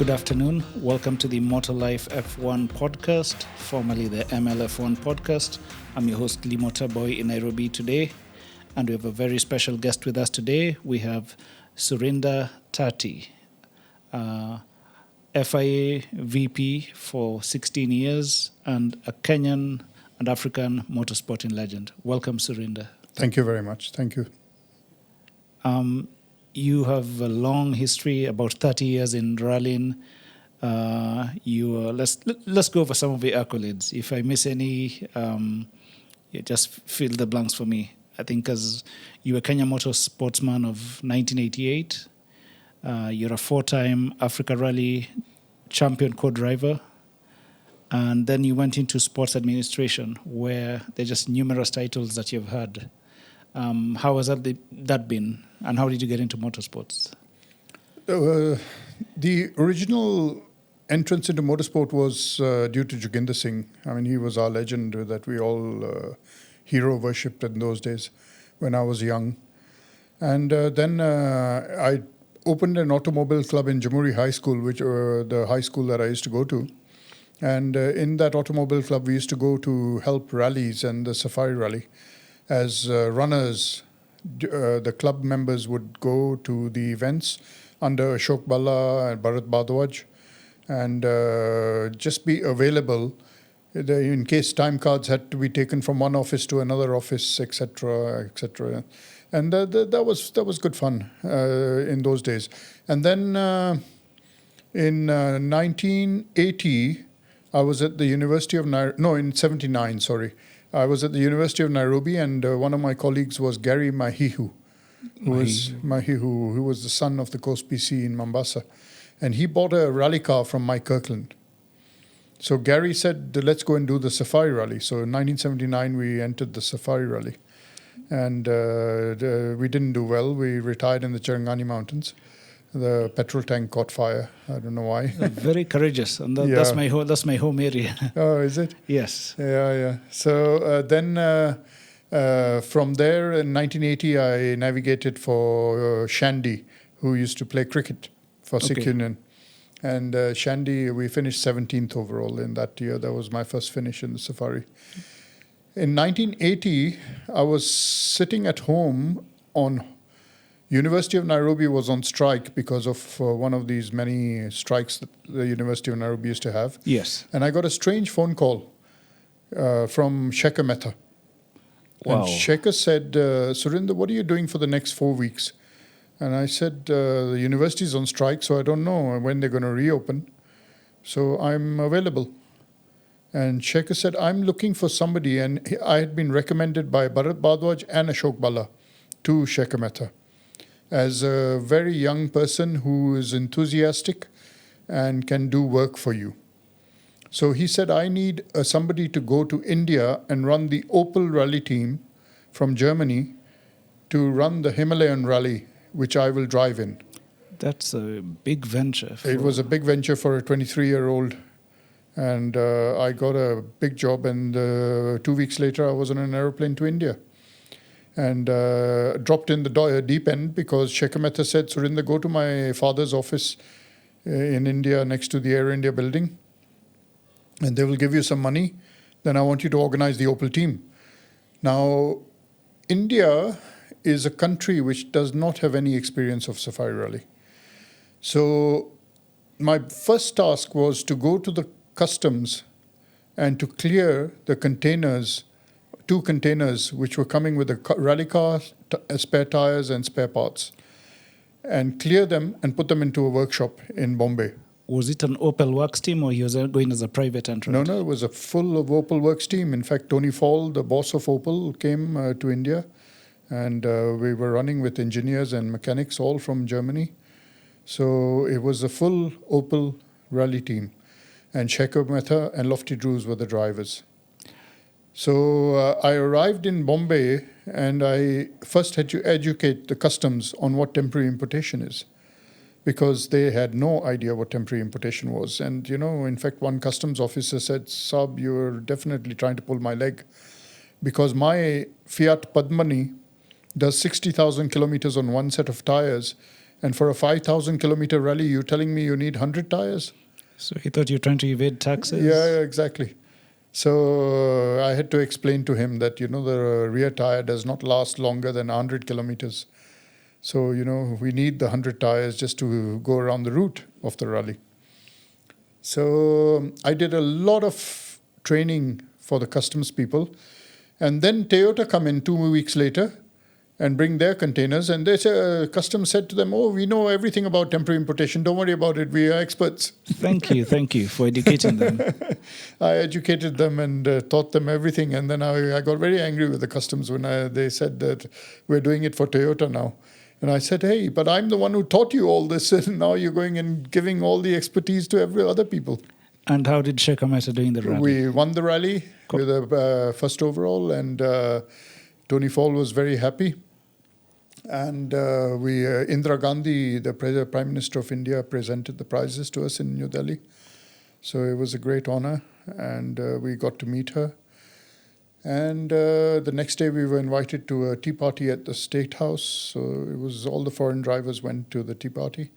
Good afternoon. Welcome to the Motor Life F1 podcast, formerly the MLF1 podcast. I'm your host, Lee Motorboy in Nairobi today. And we have a very special guest with us today. We have Surinder Thatthi, FIA VP for 16 years and a Kenyan and African motorsporting legend. Welcome, Surinder. Thank you very much. Thank you. You have a long history, about 30 years in rallying. Let's go over some of the accolades. If I miss any, just fill the blanks for me. I think as you were Kenya Motor Sportsman of 1988, you're a four-time Africa Rally champion co-driver, and then you went into sports administration, where there are just numerous titles that you've had. How has that been, and how did you get into motorsports? The original entrance into motorsport was due to Joginder Singh. I mean, he was our legend that we all hero worshipped in those days when I was young. And then I opened an automobile club in Jamhuri High School, which the high school that I used to go to. And in that automobile club, we used to go to help rallies and the Safari Rally. As runners, the club members would go to the events under Ashok Balla and Bharat Bhardwaj and just be available in case time cards had to be taken from one office to another office, etc., etc. And that was good fun in those days. And then in 1980, I was at the University of in 79, sorry. I was at the University of Nairobi, and one of my colleagues was Gary Mahihu, who was the son of the Coast PC in Mombasa. And he bought a rally car from Mike Kirkland. So Gary said, let's go and do the Safari Rally. So in 1979, we entered the Safari Rally. And we didn't do well. We retired in the Cherangani Mountains. The petrol tank caught fire. I don't know why. Very courageous, and that's my home area. Oh, is it? Yes. Yeah. So then from there in 1980, I navigated for Shandy, who used to play cricket for Sikh Union. And Shandy, we finished 17th overall in that year. That was my first finish in the Safari. In 1980, I was sitting at home on University of Nairobi was on strike because of one of these many strikes that the University of Nairobi used to have. Yes. And I got a strange phone call from Shekar Mehta. Wow. And Shekar said, Surinder, what are you doing for the next 4 weeks? And I said, the university's on strike, so I don't know when they're going to reopen. So I'm available. And Shekar said, I'm looking for somebody. And I had been recommended by Bharat Bhardwaj and Ashok Balla to Shekar Mehta as a very young person who is enthusiastic and can do work for you. So he said, I need somebody to go to India and run the Opel rally team from Germany to run the Himalayan rally, which I will drive in. That's a big venture. It was a big venture for a 23-year-old. And I got a big job, and 2 weeks later, I was on an aeroplane to India. And dropped in the deep end because Shekar Mehta said, Surinder, go to my father's office in India next to the Air India building, and they will give you some money. Then I want you to organize the Opel team. Now, India is a country which does not have any experience of Safari Rally. So my first task was to go to the customs and to clear the containers, 2 containers which were coming with a rally car, spare tires and spare parts, and clear them and put them into a workshop in Bombay. Was it an Opel Works team, or he was going as a private entrant? No, it was a full of Opel Works team. In fact, Tony Fall, the boss of Opel, came to India, and we were running with engineers and mechanics all from Germany. So it was a full Opel rally team, and Shekar Mehta and Lofty Drews were the drivers. So I arrived in Bombay, and I first had to educate the customs on what temporary importation is, because they had no idea what temporary importation was. And, in fact, one customs officer said, Saab, you're definitely trying to pull my leg, because my Fiat Padmani does 60,000 kilometers on one set of tires, And for a 5,000 kilometer rally, you're telling me you need 100 tires? So he thought you're trying to evade taxes? Yeah, exactly. So I had to explain to him that, the rear tire does not last longer than 100 kilometers. So, we need the 100 tires just to go around the route of the rally. So I did a lot of training for the customs people. And then Toyota come in 2 weeks later and bring their containers. And they say, customs said to them, oh, we know everything about temporary importation. Don't worry about it. We are experts. Thank you for educating them. I educated them and taught them everything. And then I got very angry with the customs when they said that we're doing it for Toyota now. And I said, hey, but I'm the one who taught you all this. And now you're going and giving all the expertise to every other people. And how did Shekar Mehta do in the rally? We won the rally with the first overall. And Tony Fall was very happy. And Indira Gandhi, the Prime Minister of India, presented the prizes to us in New Delhi. So it was a great honor. And we got to meet her. And the next day we were invited to a tea party at the State House. So it was all the foreign drivers went to the tea party.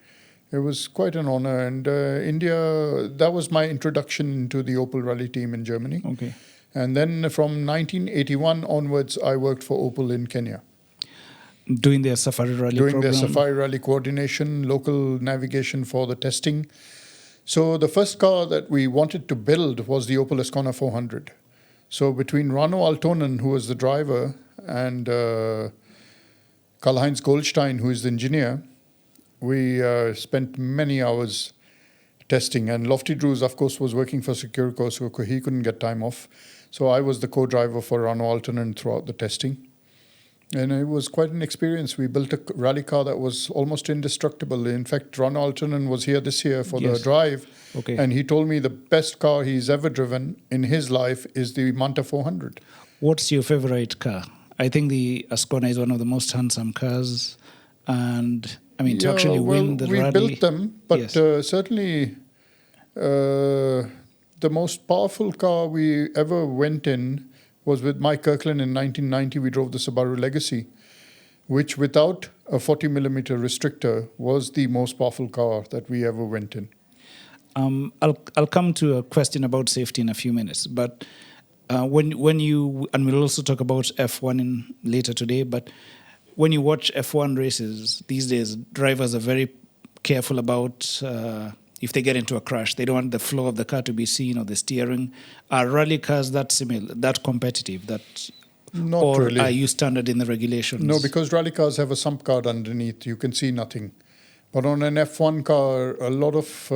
It was quite an honor. And India, that was my introduction to the Opel Rally team in Germany. Okay. And then from 1981 onwards, I worked for Opel in Kenya. Doing their Safari Rally Doing program? their Safari Rally coordination, local navigation for the testing. So the first car that we wanted to build was the Opel Ascona 400. So between Rano Altonen, who was the driver, and Karl-Heinz Goldstein, who is the engineer, we spent many hours testing. And Lofty Drews, of course, was working for Securico, so he couldn't get time off. So I was the co-driver for Rano Altonen throughout the testing. And it was quite an experience. We built a rally car that was almost indestructible. In fact, Rano Altonen was here this year for the drive. Okay. And he told me the best car he's ever driven in his life is the Manta 400. What's your favorite car? I think the Ascona is one of the most handsome cars. And I mean, to actually win the rally. We built them, but certainly the most powerful car we ever went in was with Mike Kirkland in 1990. We drove the Subaru Legacy, which without a 40mm restrictor was the most powerful car that we ever went in. I'll come to a question about safety in a few minutes, but when you, and we'll also talk about F1 later today, but when you watch F1 races these days, drivers are very careful about if they get into a crash. They don't want the flow of the car to be seen or the steering. Are rally cars that similar, that competitive? Not or really. Are you standard in the regulations? No, because rally cars have a sump guard underneath. You can see nothing. But on an F1 car, a lot of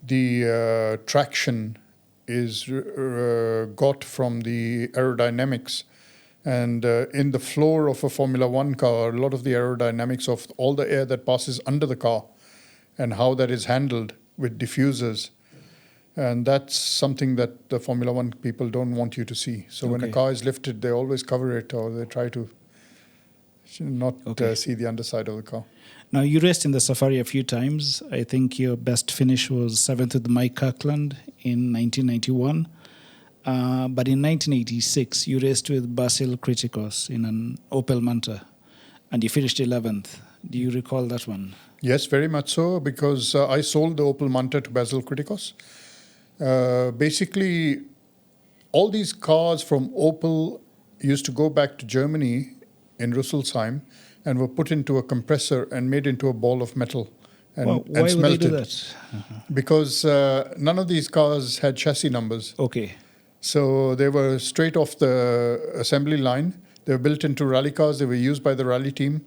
the traction is got from the aerodynamics. And in the floor of a Formula One car, a lot of the aerodynamics of all the air that passes under the car and how that is handled with diffusers. And that's something that the Formula One people don't want you to see. So when a car is lifted, they always cover it, or they try to not see the underside of the car. Now, you raced in the Safari a few times. I think your best finish was 7th with Mike Kirkland in 1991. But in 1986, you raced with Basil Kritikos in an Opel Manta, and you finished 11th. Do you recall that one? Yes, very much so, because I sold the Opel Manta to Basil Kritikos. Basically, all these cars from Opel used to go back to Germany in Rüsselsheim and were put into a compressor and made into a ball of metal and why smelted. would they do that? Because none of these cars had chassis numbers. Okay. So they were straight off the assembly line. They were built into rally cars. They were used by the rally team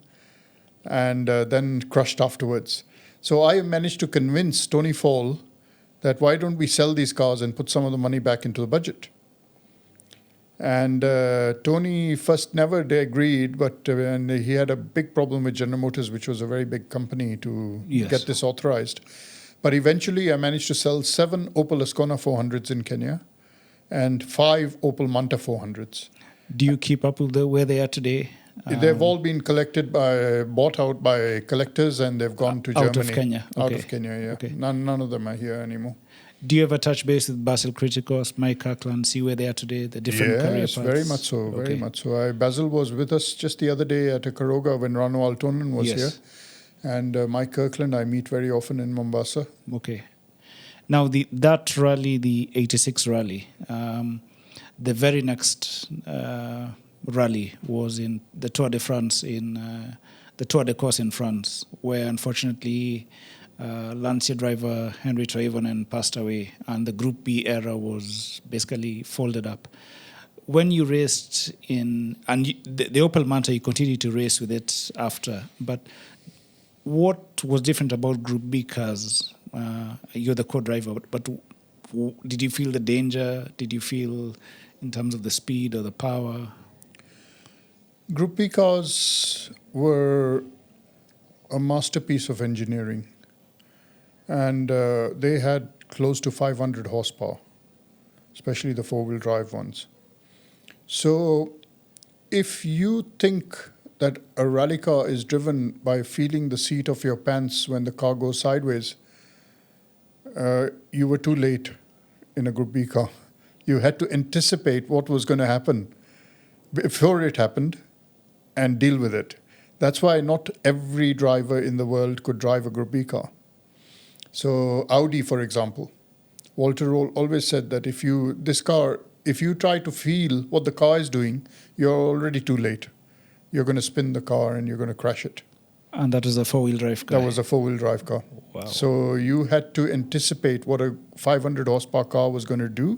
and then crushed afterwards. So I managed to convince Tony Fall that why don't we sell these cars and put some of the money back into the budget. And Tony first never agreed, but and he had a big problem with General Motors, which was a very big company, to get this authorized. But eventually I managed to sell 7 Opel Ascona 400s in Kenya and 5 Opel Manta 400s. Do you keep up with where they are today? They've all been bought out by collectors, and they've gone to Germany. Out of Kenya? Out of Kenya, yeah. Okay. None of them are here anymore. Do you ever touch base with Basil Kritikos, Mike Kirkland, see where they are today, the different career paths? Yes, very much so, very much so. Basil was with us just the other day at a Karoga when Rano Altonen was here. And Mike Kirkland, I meet very often in Mombasa. Okay. Now, that rally, the 86 rally, the very next rally was in the Tour de France, the Tour de Corse in France, where unfortunately Lancia driver Henry Toivonen passed away, and the Group B era was basically folded up. When you raced the Opel Manta, you continued to race with it after, but what was different about Group B cars? You're the co-driver, but did you feel the danger? Did you feel in terms of the speed or the power? Group B cars were a masterpiece of engineering, and they had close to 500 horsepower, especially the four-wheel drive ones. So if you think that a rally car is driven by feeling the seat of your pants when the car goes sideways, you were too late in a Group B car. You had to anticipate what was going to happen before it happened and deal with it. That's why not every driver in the world could drive a Group B car. So Audi, for example, Walter Rohrl always said that if you try to feel what the car is doing, you're already too late. You're going to spin the car and you're going to crash it. And that was a four-wheel drive car? That was a four-wheel drive car. Wow. So you had to anticipate what a 500 horsepower car was going to do.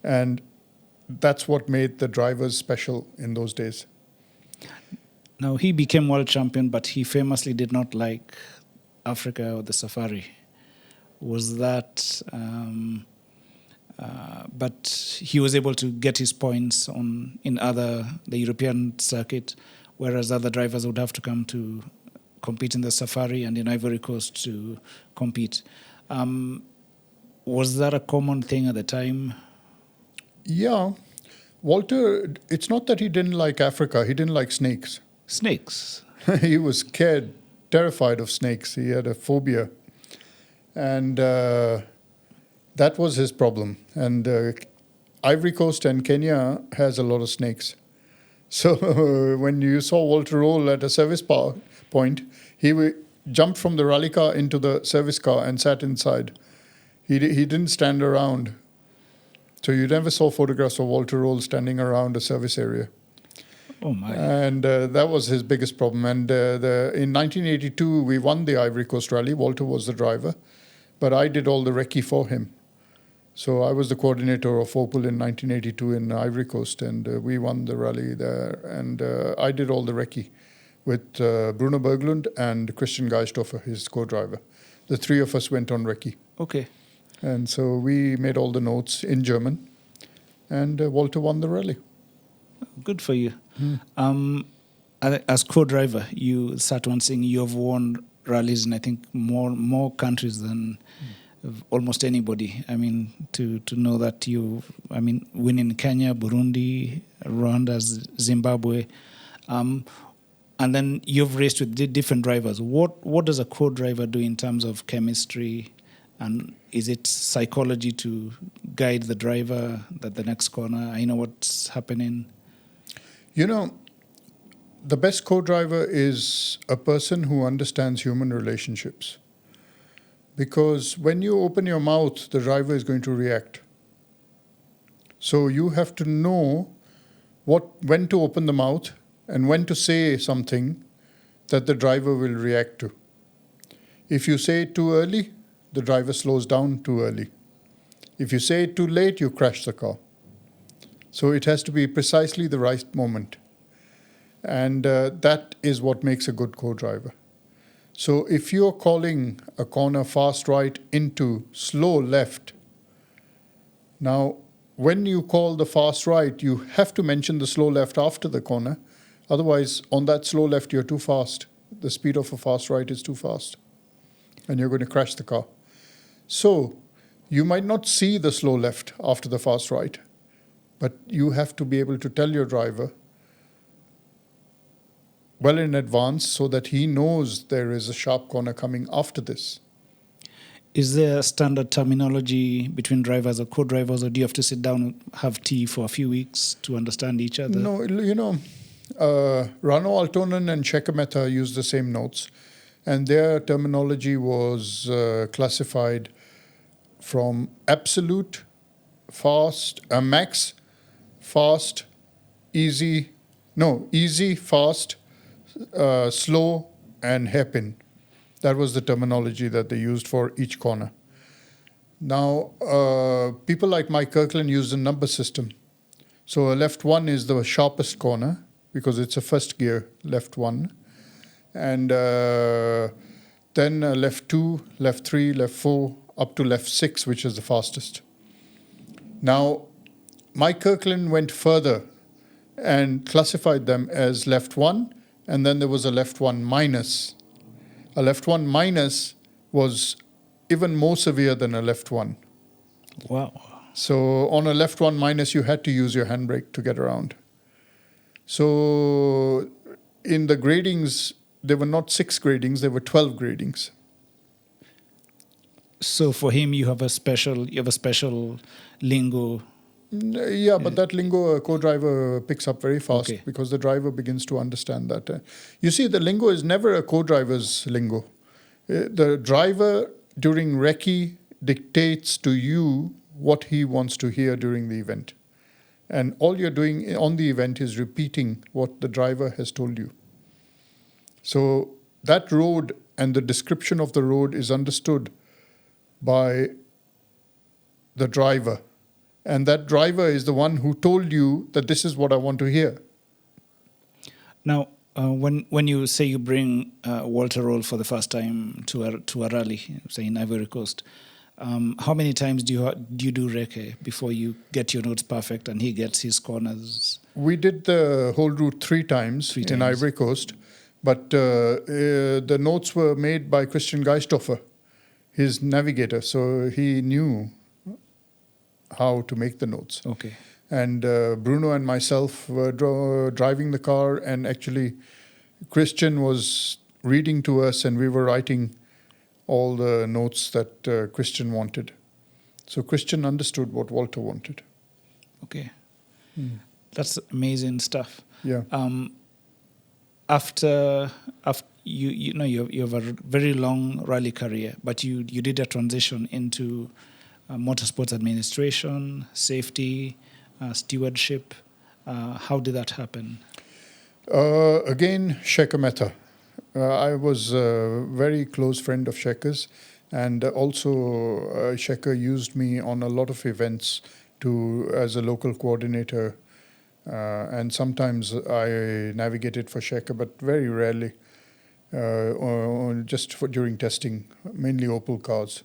And that's what made the drivers special in those days. Now, he became world champion, but he famously did not like Africa or the safari. Was that... but he was able to get his points in the European circuit, whereas other drivers would have to come to compete in the safari and in Ivory Coast to compete. Was that a common thing at the time? Yeah. Walter, it's not that he didn't like Africa, he didn't like snakes. Snakes? He was scared, terrified of snakes. He had a phobia. And that was his problem. And Ivory Coast and Kenya has a lot of snakes. So when you saw Walter Rohrl at a service point, he jumped from the rally car into the service car and sat inside. He didn't stand around. So you never saw photographs of Walter Rohrl standing around a service area. Oh, my. And that was his biggest problem. And in 1982, we won the Ivory Coast Rally. Walter was the driver. But I did all the recce for him. So I was the coordinator of Opel in 1982 in Ivory Coast, and we won the rally there. And I did all the recce with Bruno Berglund and Christian Geisthofer, his co-driver. The three of us went on recce. Okay. And so we made all the notes in German, and Walter won the rally. Good for you. As co-driver, you sat on saying you have won rallies in, I think, more countries than almost anybody. I mean, to know that win in Kenya, Burundi, Rwanda, Zimbabwe, and then you've raced with different drivers. What does a co-driver do in terms of chemistry, and is it psychology to guide the driver that the next corner, I know what's happening? You know, the best co-driver is a person who understands human relationships. Because when you open your mouth, the driver is going to react. So you have to know when to open the mouth and when to say something that the driver will react to. If you say it too early, the driver slows down too early. If you say it too late, you crash the car. So it has to be precisely the right moment. And that is what makes a good co-driver. So if you're calling a corner fast right into slow left, now when you call the fast right, you have to mention the slow left after the corner. Otherwise, on that slow left, you're too fast. The speed of a fast right is too fast. And you're going to crash the car. So you might not see the slow left after the fast right, but you have to be able to tell your driver well in advance so that he knows there is a sharp corner coming after this. Is there a standard terminology between drivers or co-drivers, or do you have to sit down and have tea for a few weeks to understand each other? No, you know, Rano Altonen and Shekar Mehta use the same notes. and their terminology was classified from absolute, fast, max, fast, easy, fast, slow, and hairpin. That was the terminology that they used for each corner. Now, people like Mike Kirkland used a number system. So a left one is the sharpest corner because it's a first gear left one. And then left 2, left 3, left 4, up to left 6, which is the fastest. Now, Mike Kirkland went further and classified them as left 1, and then there was a left 1 minus. A left 1 minus was even more severe than a left 1. Wow. So on a left 1 minus, you had to use your handbrake to get around. So in the gradings, there were not 6 gradings, there were 12 gradings. So for him, you have a special lingo. Yeah, but that lingo a co-driver picks up very fast because the driver begins to understand that. You see, the lingo is never a co-driver's lingo. The driver during recce dictates to you what he wants to hear during the event. And all you're doing on the event is repeating what the driver has told you. So that road and the description of the road is understood by the driver. And that driver is the one who told you that this is what I want to hear. Now, when you say you bring Walter Rohrl for the first time to a rally, say in Ivory Coast, how many times do you do recce before you get your notes perfect and he gets his corners? We did the whole route 3 times in Ivory Coast, but the notes were made by Christian Geisthofer, his navigator, so he knew how to make the notes. Okay. And Bruno and myself were driving the car, and actually Christian was reading to us and we were writing all the notes that Christian wanted. So Christian understood what Walter wanted. Okay. That's amazing stuff. Yeah. After you have a very long rally career, but you did a transition into motorsports administration, safety, stewardship. How did that happen? Again, Shekar Mehta. I was a very close friend of Shekar's, and also Shekar used me on a lot of events as a local coordinator, and sometimes I navigated for Shekar, but very rarely, during testing, mainly Opel cars.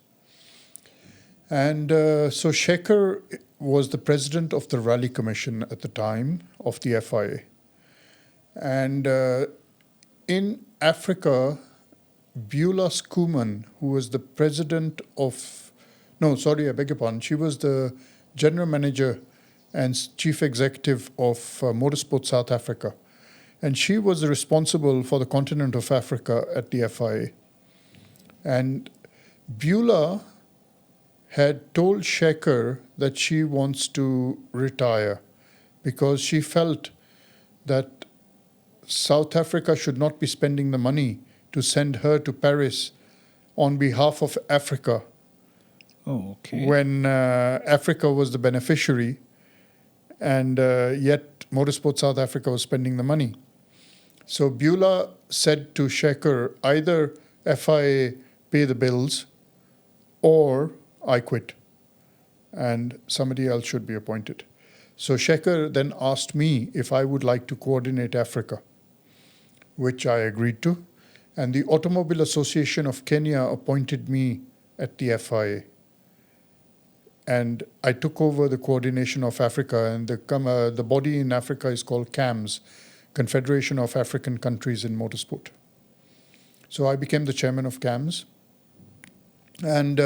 And so Shekar was the president of the Rally Commission at the time of the FIA. And in Africa, Beulah Schoeman, who was the president of... No, sorry, I beg your pardon. She was the general manager and chief executive of Motorsports South Africa. And she was responsible for the continent of Africa at the FIA. And Beulah had told Shekar that she wants to retire because she felt that South Africa should not be spending the money to send her to Paris on behalf of Africa. Oh, okay. When Africa was the beneficiary, and yet Motorsport South Africa was spending the money. So Beulah said to Shekar, either FIA pay the bills or I quit and somebody else should be appointed. So Shekar then asked me if I would like to coordinate Africa, which I agreed to. And the Automobile Association of Kenya appointed me at the FIA. And I took over the coordination of Africa, and the body in Africa is called CAMS, Confederation of African Countries in Motorsport. So I became the chairman of CAMS. And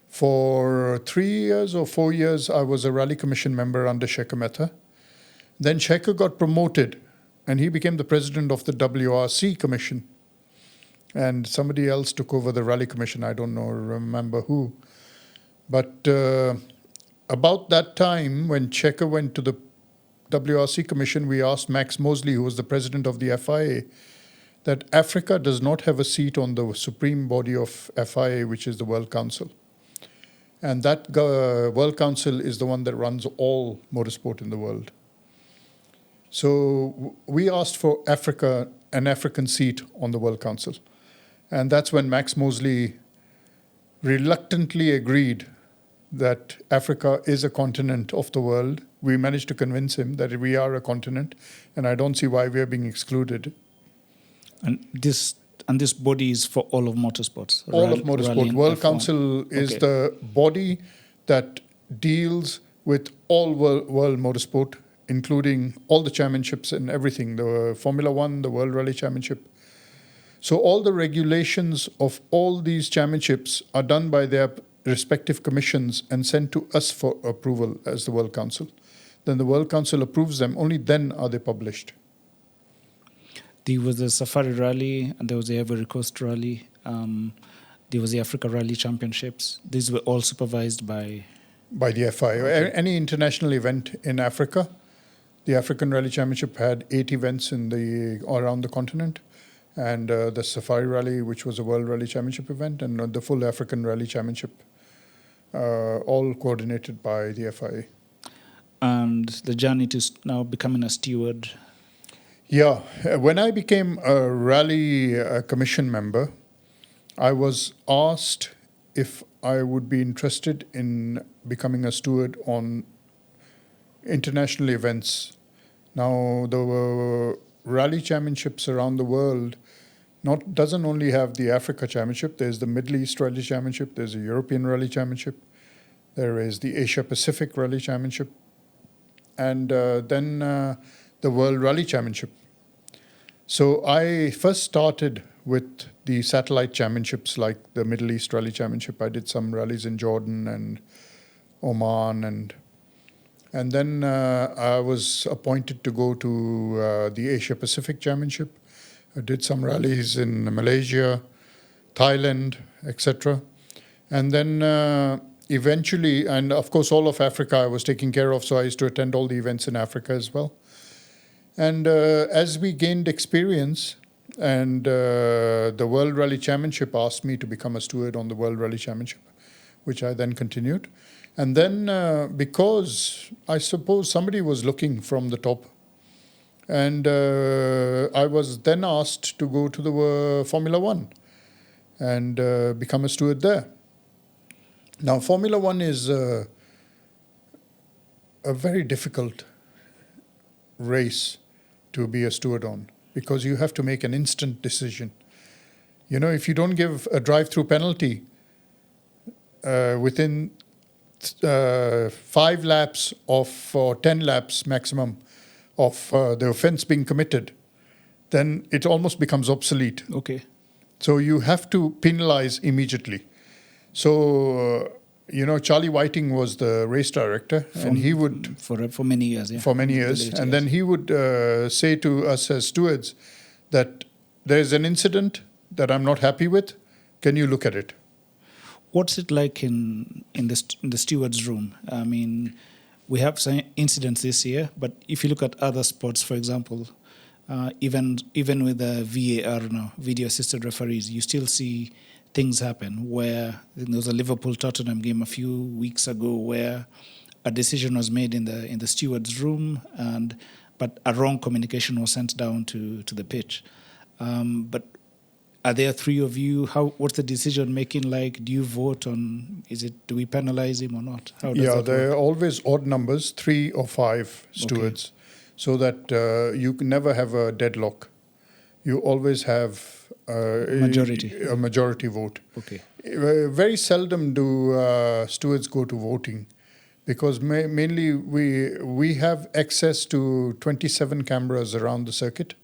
for 3 years or 4 years, I was a Rally Commission member under Shekar Mehta. Then Shekar got promoted, and he became the president of the WRC Commission. And somebody else took over the Rally Commission. I don't remember who. But about that time, when Shekar went to the WRC Commission, we asked Max Mosley, who was the president of the FIA, that Africa does not have a seat on the supreme body of FIA, which is the World Council. And that World Council is the one that runs all motorsport in the world. So we asked for Africa, an African seat on the World Council. And that's when Max Mosley reluctantly agreed that Africa is a continent of the world. We managed to convince him that we are a continent, and I don't see why we are being excluded. And this body is for all of motorsports? All of motorsport. World Council is the body that deals with all world motorsport, including all the championships and everything, the Formula One, the World Rally Championship. So all the regulations of all these championships are done by their respective commissions and sent to us for approval as the World Council. Then the World Council approves them, only then are they published. There was the Safari Rally and there was the Ivory Coast Rally. There was the Africa Rally Championships. These were all supervised by the FIA. Okay. Any international event in Africa, the African Rally Championship had 8 events around the continent. And the Safari Rally, which was a World Rally Championship event, and the full African Rally Championship, all coordinated by the FIA. And the journey to now becoming a steward? Yeah. When I became a rally commission member, I was asked if I would be interested in becoming a steward on international events. Now, the rally championships around the world doesn't only have the Africa Championship, there's the Middle East Rally Championship, there's a European Rally Championship, there is the Asia Pacific Rally Championship, and then the World Rally Championship. So I first started with the satellite championships like the Middle East Rally Championship. I did some rallies in Jordan and Oman, and then I was appointed to go to the Asia Pacific Championship. I did some rallies in Malaysia, Thailand, etc. And then eventually, and of course all of Africa I was taking care of, so I used to attend all the events in Africa as well. And as we gained experience, and the World Rally Championship asked me to become a steward on the World Rally Championship, which I then continued. And then because I suppose somebody was looking from the top, and I was then asked to go to the Formula One and become a steward there. Now, Formula One is a very difficult race to be a steward on, because you have to make an instant decision. You know, if you don't give a drive-through penalty within 5 laps or 10 laps maximum of the offense being committed, then it almost becomes obsolete. Okay. So you have to penalize immediately. So, Charlie Whiting was the race director, and he would... For many years, yeah. For many years. And then he would say to us as stewards that there's an incident that I'm not happy with. Can you look at it? What's it like in the stewards' room? I mean, we have some incidents this year, but if you look at other sports, for example, even with the VAR now, video assisted referees, you still see things happen where there was a Liverpool-Tottenham game a few weeks ago where a decision was made in the stewards' room, but a wrong communication was sent down to the pitch. But are there 3 of you? What's the decision making like? Do you vote on? Do we penalize him or not? How does that there work? are always odd numbers, 3 or 5 stewards, so that you can never have a deadlock. You always have a majority vote. Okay. Very seldom do stewards go to voting, because mainly we have access to 27 cameras around the circuit.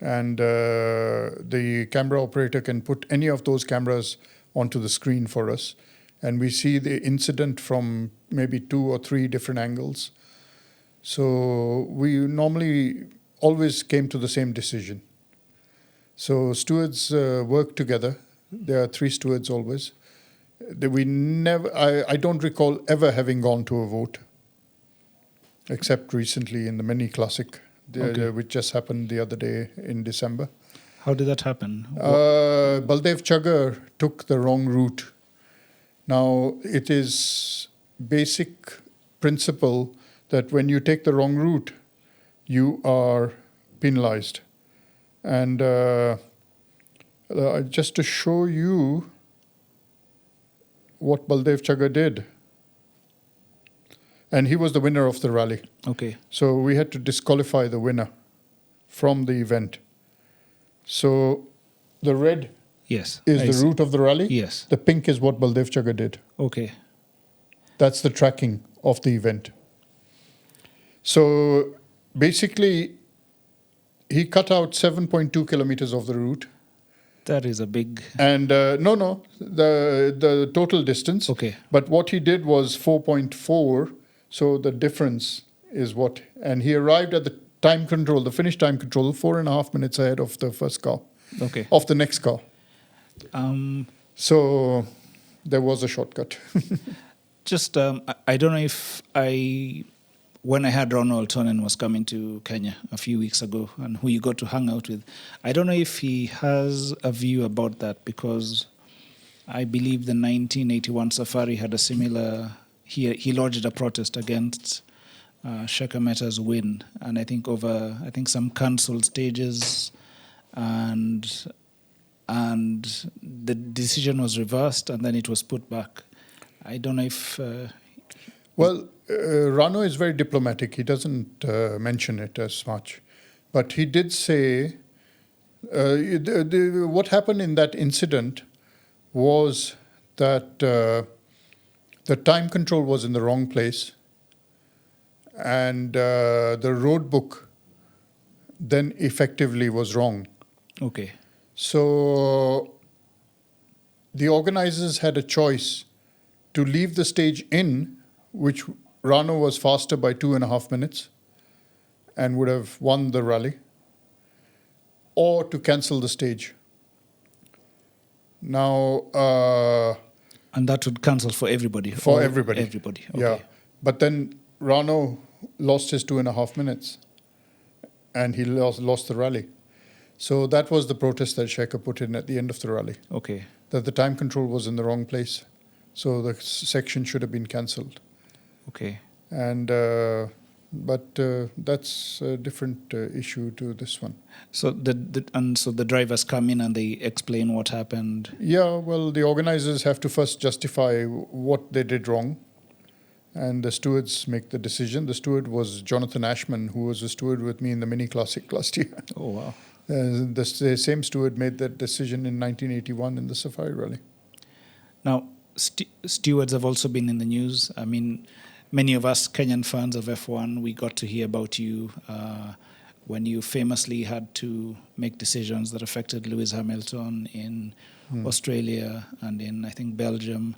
And the camera operator can put any of those cameras onto the screen for us. And we see the incident from maybe 2 or 3 different angles. So we normally always came to the same decision. So stewards work together. There are 3 stewards always. I don't recall ever having gone to a vote, except recently in the Mini Classic. Which just happened the other day in December. How did that happen? Baldev Chaggar took the wrong route. Now, it is basic principle that when you take the wrong route, you are penalized. And just to show you what Baldev Chaggar did, and he was the winner of the rally. Okay. So we had to disqualify the winner from the event. So the red Yes. is I the see. route of the rally. Yes. The pink is what Baldev Chaggar did. Okay. That's the tracking of the event. So basically, he cut out 7.2 kilometers of the route. That is a big. And the total distance. Okay. But what he did was 4.4. So the difference is what. And he arrived at the time control, the finish time control, 4.5 minutes ahead of the first car, Okay. of the next car. Um, So there was a shortcut. just I don't know if when I heard Ronald Tonnen was coming to Kenya a few weeks ago and who you got to hang out with, I don't know if he has a view about that, because I believe the 1981 Safari had a similar. He lodged a protest against Shekar Mehta's win, and I think some cancelled stages, and the decision was reversed and then it was put back. I don't know if. Rano is very diplomatic. He doesn't mention it as much. But he did say what happened in that incident was that the time control was in the wrong place, and the road book then effectively was wrong. Okay. So the organizers had a choice to leave the stage in, which Rano was faster by 2.5 minutes and would have won the rally, or to cancel the stage. Now, and that would cancel for everybody. for everybody. Everybody. Okay. Yeah. But then Rano lost his 2.5 minutes and he lost the rally. So that was the protest that Shekar put in at the end of the rally, Okay. that the time control was in the wrong place. So the section should have been cancelled. Okay. And but that's a different issue to this one. So so the drivers come in and they explain what happened. Yeah, well, the organizers have to first justify what they did wrong, and the stewards make the decision. The steward was Jonathan Ashman, who was a steward with me in the Mini Classic last year. Oh wow. The same steward made that decision in 1981 in the Safari Rally. Now, stewards have also been in the news. I mean, many of us Kenyan fans of F1, we got to hear about you when you famously had to make decisions that affected Lewis Hamilton in Australia and in, I think, Belgium.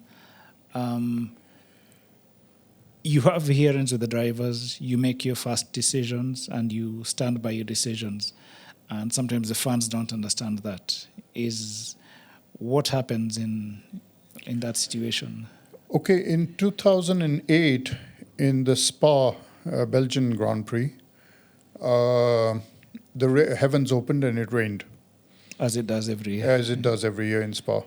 You have adherence with the drivers, you make your fast decisions, and you stand by your decisions. And sometimes the fans don't understand that. What happens in that situation? Okay, in 2008, in the Spa Belgian Grand Prix, the heavens opened and it rained. As it does every year. As it does every year in Spa.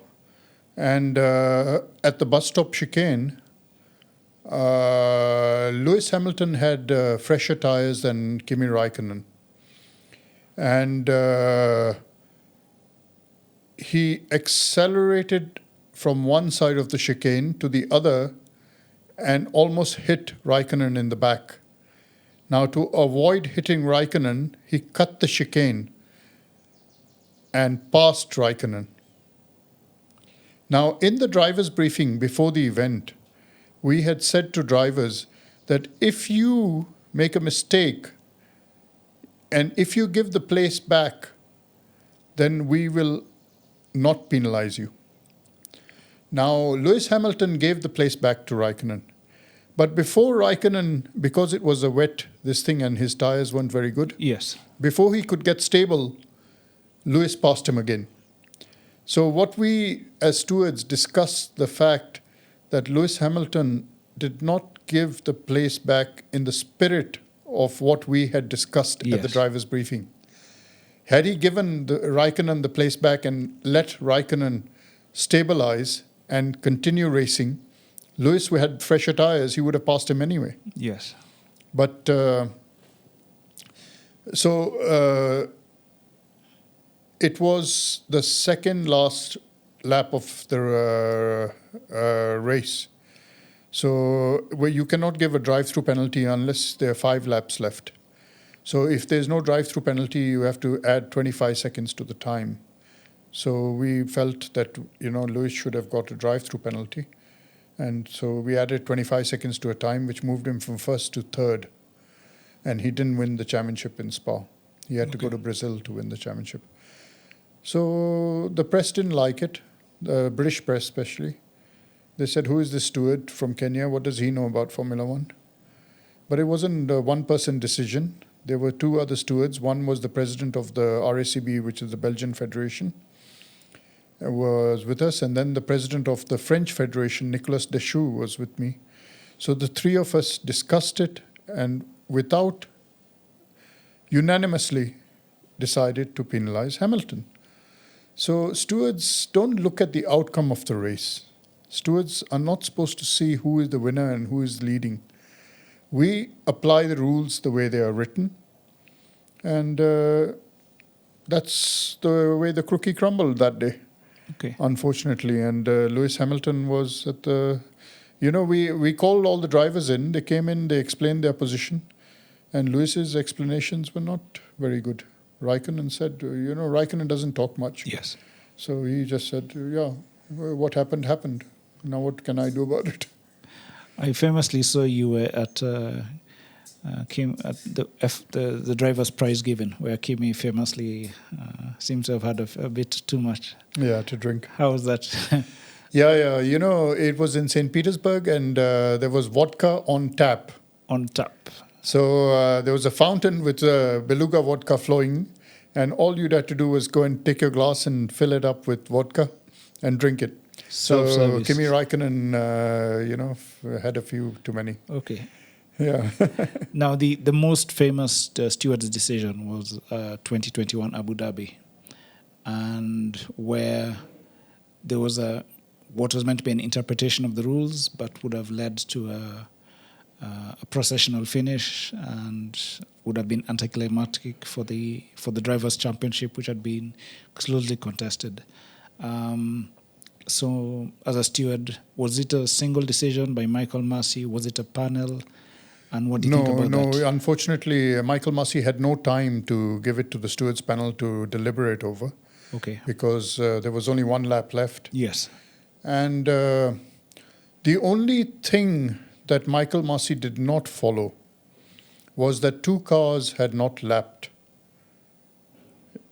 And at the bus stop chicane, Lewis Hamilton had fresher tires than Kimi Raikkonen. And he accelerated from one side of the chicane to the other and almost hit Raikkonen in the back. Now, to avoid hitting Raikkonen, he cut the chicane and passed Raikkonen. Now, in the driver's briefing before the event, we had said to drivers that if you make a mistake and if you give the place back, then we will not penalize you. Now, Lewis Hamilton gave the place back to Raikkonen. But before Raikkonen, because it was a wet, this thing, and his tires weren't very good, Yes. before he could get stable, Lewis passed him again. So what we, as stewards, discussed the fact that Lewis Hamilton did not give the place back in the spirit of what we had discussed at the Yes. driver's briefing. Had he given Raikkonen the place back and let Raikkonen stabilize and continue racing, Lewis had fresher tyres, he would have passed him anyway. Yes. But it was the second last lap of the race. So where you cannot give a drive-through penalty unless there are 5 laps left. So if there's no drive-through penalty, you have to add 25 seconds to the time. So we felt that, Lewis should have got a drive-through penalty. And so we added 25 seconds to a time, which moved him from first to third. And he didn't win the championship in Spa. He had to go to Brazil to win the championship. So the press didn't like it, the British press especially. They said, who is this steward from Kenya? What does he know about Formula One? But it wasn't a one-person decision. There were 2 other stewards. One was the president of the RACB, which is the Belgian Federation, was with us. And then the president of the French Federation, Nicolas Deschaux, was with me. So the 3 of us discussed it and unanimously decided to penalize Hamilton. So stewards don't look at the outcome of the race. Stewards are not supposed to see who is the winner and who is leading. We apply the rules the way they are written, and that's the way the cookie crumbled that day, unfortunately. And Lewis Hamilton was at the... we called all the drivers in. They came in, they explained their position, and Lewis's explanations were not very good. Raikkonen said, Raikkonen doesn't talk much. Yes. So he just said, what happened, happened. Now what can I do about it? I famously saw you were at Kim at the driver's prize giving, where Kimi famously seems to have had a bit too much. Yeah, to drink. How was that? Yeah. It was in St. Petersburg, and there was vodka on tap. On tap. So there was a fountain with beluga vodka flowing, and all you'd have to do was go and take your glass and fill it up with vodka and drink it. So Kimi Raikkonen, had a few too many. Okay. Yeah. Now, the most famous stewards' decision was 2021 Abu Dhabi, and where there was what was meant to be an interpretation of the rules, but would have led to a processional finish and would have been anticlimactic for the drivers' championship, which had been closely contested. So, as a steward, was it a single decision by Michael Masi? Was it a panel? And what do you think about that? No, unfortunately, Michael Masi had no time to give it to the stewards panel to deliberate over. Okay. Because there was only 1 lap left. Yes. And the only thing that Michael Masi did not follow was that 2 cars had not lapped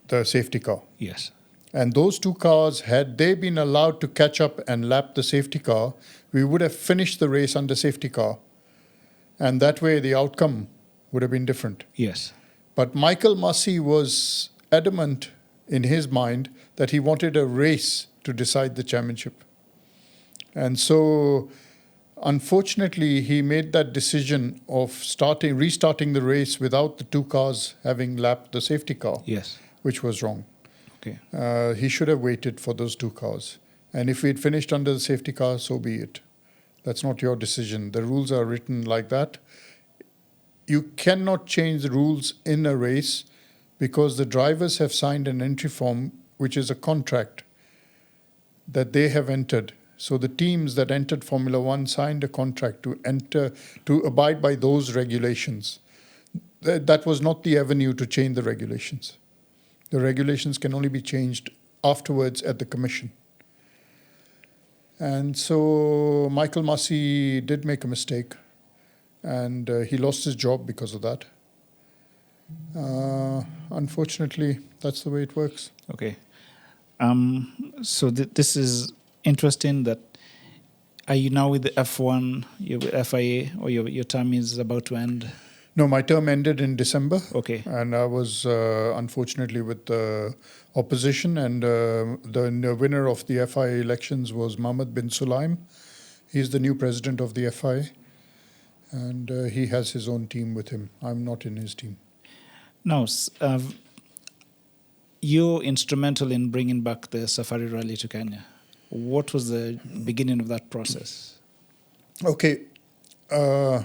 the safety car. Yes. And those 2 cars, had they been allowed to catch up and lap the safety car, we would have finished the race under safety car. And that way the outcome would have been different. Yes. But Michael Masi was adamant in his mind that he wanted a race to decide the championship. And so, unfortunately, he made that decision of restarting the race without the 2 cars having lapped the safety car. Yes. Which was wrong. Okay. He should have waited for those 2 cars. And if we had finished under the safety car, so be it. That's not your decision. The rules are written like that. You cannot change the rules in a race because the drivers have signed an entry form, which is a contract that they have entered. So the teams that entered Formula One signed a contract to abide by those regulations. That was not the avenue to change the regulations. The regulations can only be changed afterwards at the commission. And so Michael Masi did make a mistake, and he lost his job because of that. Unfortunately, that's the way it works. Okay. So this is interesting. That are you now with the F1, you're with FIA, or your term is about to end? No, my term ended in December. Okay. And I was unfortunately with the opposition, and the winner of the FIA elections was Mohammed bin Sulaim. He's the new president of the FIA, and he has his own team with him. I'm not in his team. Now, You're instrumental in bringing back the Safari Rally to Kenya. What was the beginning of that process? Okay. A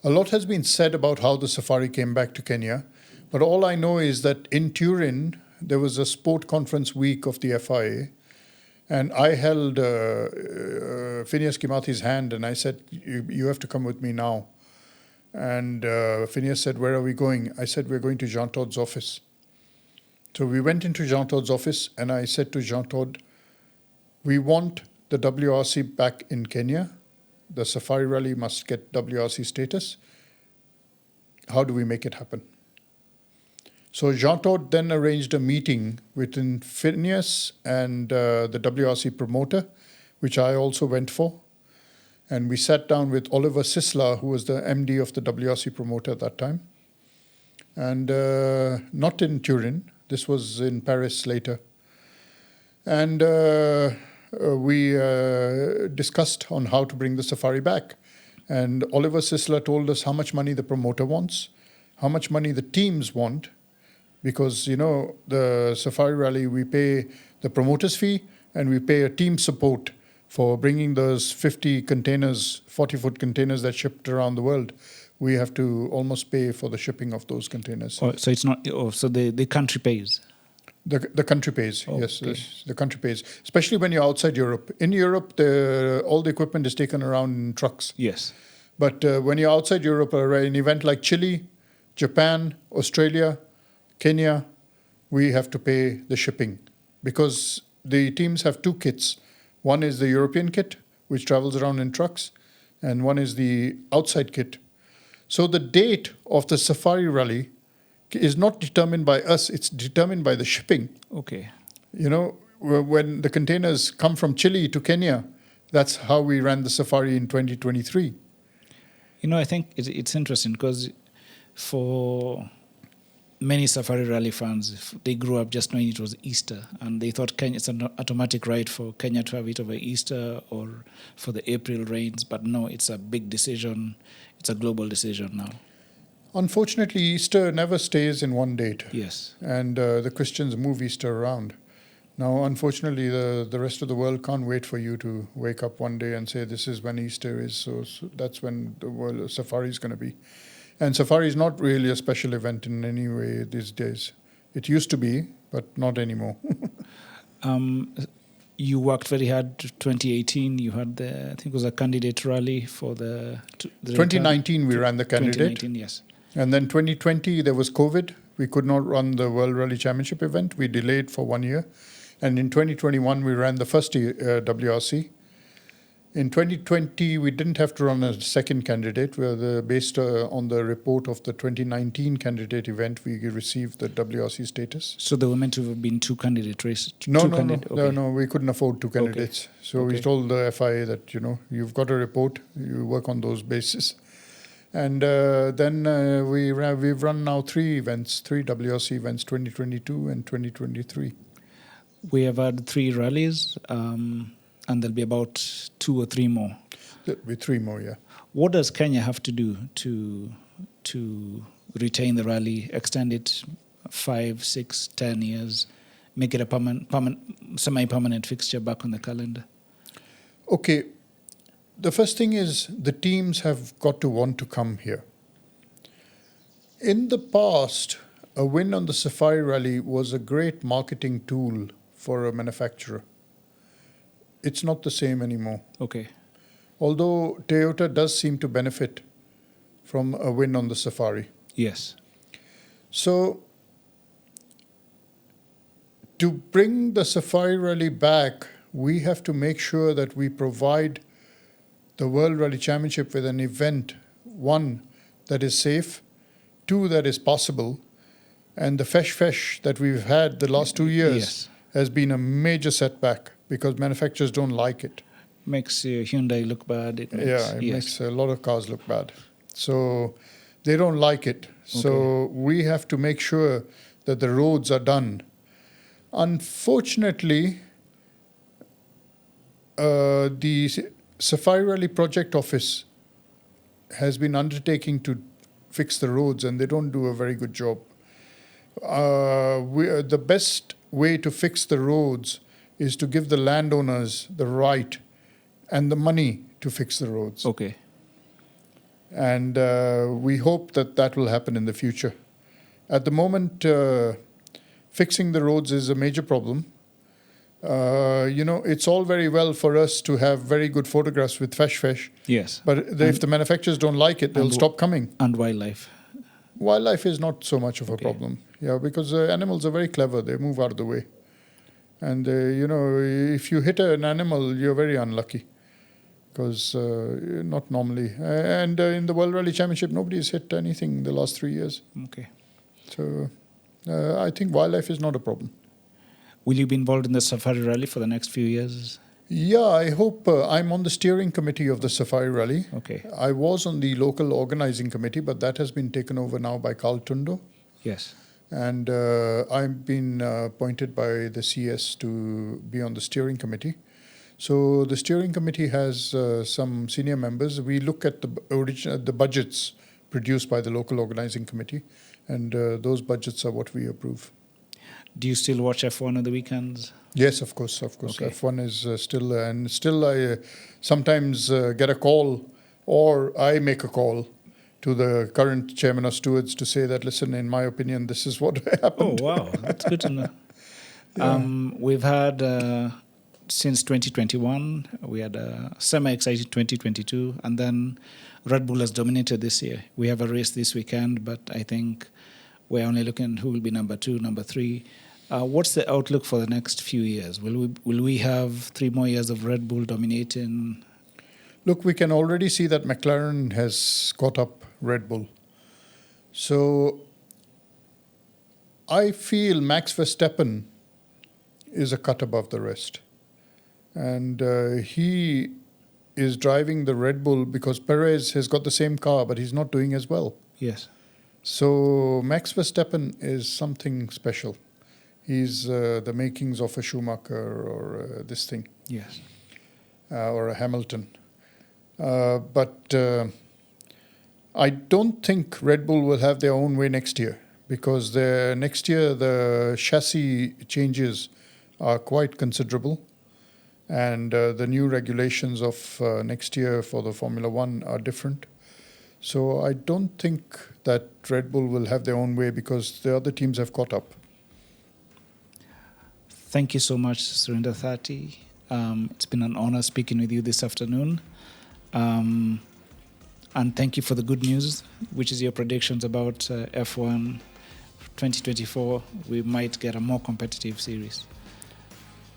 lot has been said about how the safari came back to Kenya, but all I know is that in Turin, there was a sport conference week of the FIA, and I held Phineas Kimathi's hand and I said, you have to come with me now. And Phineas said, where are we going? I said, we're going to Jean Todt's office. So we went into Jean Todt's office and I said to Jean Todt, we want the WRC back in Kenya. The Safari Rally must get WRC status. How do we make it happen? So Jean Todt then arranged a meeting within Phineas and the WRC promoter, which I also went for. And we sat down with Oliver Sisler, who was the MD of the WRC promoter at that time. And not in Turin. This was in Paris later. And we discussed on how to bring the safari back. And Oliver Sisler told us how much money the promoter wants, how much money the teams want, because, you know, the Safari Rally, we pay the promoter's fee and we pay a team support for bringing those 50 containers, 40-foot containers that shipped around the world. We have to almost pay for the shipping of those containers. Oh, so it's not. Oh, so the country pays. The country pays, Oh, yes, okay. yes, the country pays, especially when you're outside Europe. In Europe, all the equipment is taken around in trucks. Yes. But when you're outside Europe, an event like Chile, Japan, Australia, Kenya, we have to pay the shipping because the teams have two kits. One is the European kit, which travels around in trucks, and one is the outside kit. So the date of the Safari Rally is not determined by us, it's determined by the shipping. Okay. You know, when the containers come from Chile to Kenya, that's how we ran the safari in 2023. You know, I think it's interesting because for many Safari Rally fans, they grew up just knowing it was Easter and they thought Kenya, it's an automatic right for Kenya to have it over Easter or for the April rains. But no, it's a big decision. It's a global decision now. Unfortunately, Easter never stays in one date. Yes. And the Christians move Easter around. Now, unfortunately, the rest of the world can't wait for you to wake up one day and say, this is when Easter is, so that's when the world safari is going to be. And safari is not really a special event in any way these days. It used to be, but not anymore. You worked very hard. 2018, you had I think it was a candidate rally for the 2019, we ran the candidate. 2019, yes. And then 2020, there was COVID. We could not run the World Rally Championship event. We delayed for 1 year. And in 2021, we ran the first WRC. In 2020, we didn't have to run a second candidate. Based on the report of the 2019 candidate event, we received the WRC status. So there were meant to have been two candidate races? No, we couldn't afford two candidates. Okay. So we told the FIA that, you know, you've got a report, you work on those bases. And then we've run now three WRC events, 2022 and 2023. We have had 3 rallies, and there'll be about 2 or 3 more. There'll be 3 more, yeah. What does Kenya have to do to retain the rally, extend it 5, 6, 10 years, make it a semi-permanent fixture back on the calendar? Okay. The first thing is the teams have got to want to come here. In the past, a win on the Safari Rally was a great marketing tool for a manufacturer. It's not the same anymore. Okay. Although Toyota does seem to benefit from a win on the Safari. Yes. So to bring the Safari Rally back, we have to make sure that we provide the World Rally Championship with an event, 1, that is safe, 2, that is possible, and the fesh that we've had the last 2 years has been a major setback because manufacturers don't like it. Makes Hyundai look bad. It makes a lot of cars look bad. So they don't like it. Okay. So we have to make sure that the roads are done. Unfortunately, the Safari Rally Project Office has been undertaking to fix the roads and they don't do a very good job. The best way to fix the roads is to give the landowners the right and the money to fix the roads. Okay. And we hope that will happen in the future. At the moment, fixing the roads is a major problem. It's all very well for us to have very good photographs with fesh. Yes. But if the manufacturers don't like it, they'll stop coming. And wildlife. Wildlife is not so much of a problem. Yeah, because animals are very clever. They move out of the way. And, if you hit an animal, you're very unlucky. Because not normally. And in the World Rally Championship, nobody's hit anything in the last 3 years. Okay. So I think wildlife is not a problem. Will you be involved in the Safari Rally for the next few years? Yeah, I hope. I'm on the steering committee of the Safari Rally. Okay. I was on the local organizing committee, but that has been taken over now by Carl Tundo. Yes. And I've been appointed by the CS to be on the steering committee. So the steering committee has some senior members. We look at the budgets produced by the local organizing committee, and those budgets are what we approve. Do you still watch F1 on the weekends? Yes, of course. Okay. F1 is still I sometimes get a call, or I make a call to the current chairman of Stewards to say that, listen, in my opinion, this is what happened. Oh, wow. That's good to know. Yeah. We've had, since 2021, we had a semi-exciting 2022, and then Red Bull has dominated this year. We have a race this weekend, but I think we're only looking who will be number 2, number 3. What's the outlook for the next few years? Will we have 3 more years of Red Bull dominating? Look, we can already see that McLaren has caught up Red Bull. So I feel Max Verstappen is a cut above the rest. And he is driving the Red Bull because Perez has got the same car, but he's not doing as well. Yes. So Max Verstappen is something special. He's the makings of a Schumacher or this thing. Yes. Or a Hamilton. But I don't think Red Bull will have their own way next year, because next year the chassis changes are quite considerable, and the new regulations of next year for the Formula One are different. So I don't think that Red Bull will have their own way because the other teams have caught up. Thank you so much, Surinder Thatthi. It's been an honor speaking with you this afternoon. And thank you for the good news, which is your predictions about F1 2024. We might get a more competitive series.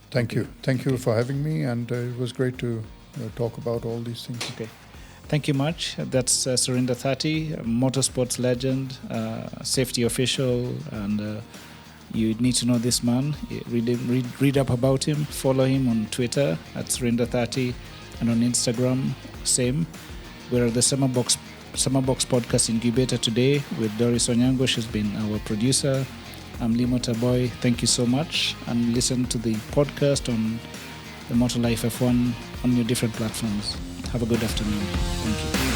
Thank you. Thank you for having me, and it was great to talk about all these things. Okay. Thank you much. That's Surinder Thatthi, a motorsports legend, safety official, and you need to know this man. Read up about him. Follow him on Twitter at Surinder Thatthi, and on Instagram, same. We're at the SemaBOX podcast incubator today with Doris Onyango. She's been our producer. I'm Limo Taboy. Thank you so much. And listen to the podcast on the Motor Life F1 on your different platforms. Have a good afternoon. Thank you.